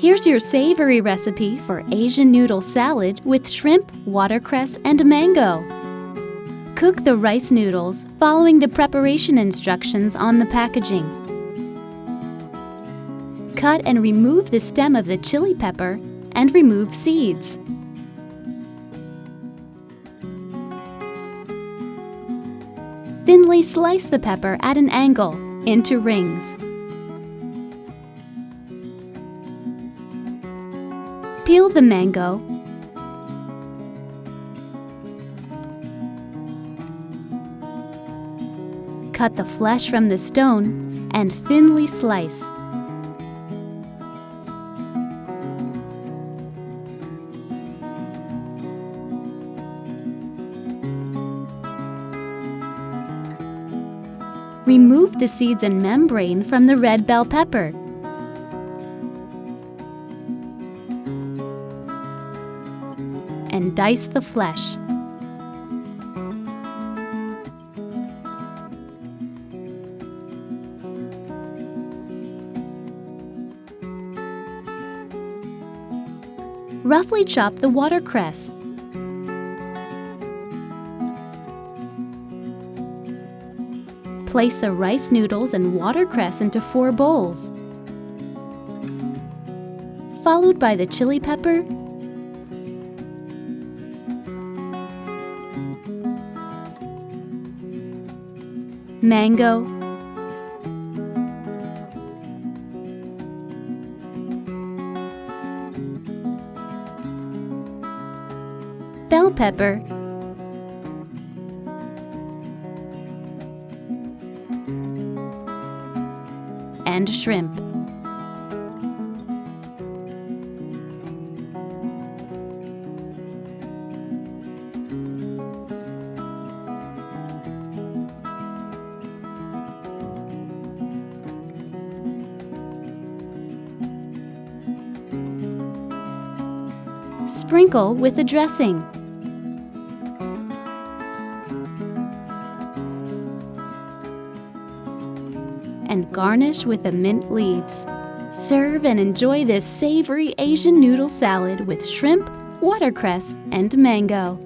Here's your savory recipe for Asian noodle salad with shrimp, watercress, and mango. Cook the rice noodles following the preparation instructions on the packaging. Cut and remove the stem of the chili pepper and remove seeds. Thinly slice the pepper at an angle into rings. Peel the mango. Cut the flesh from the stone and thinly slice. Remove the seeds and membrane from the red bell pepper. And dice the flesh. Roughly chop the watercress. Place the rice noodles and watercress into 4 bowls, followed by the chili pepper, mango, bell pepper, and shrimp. Sprinkle with the dressing. And garnish with the mint leaves. Serve and enjoy this savory Asian noodle salad with shrimp, watercress, and mango.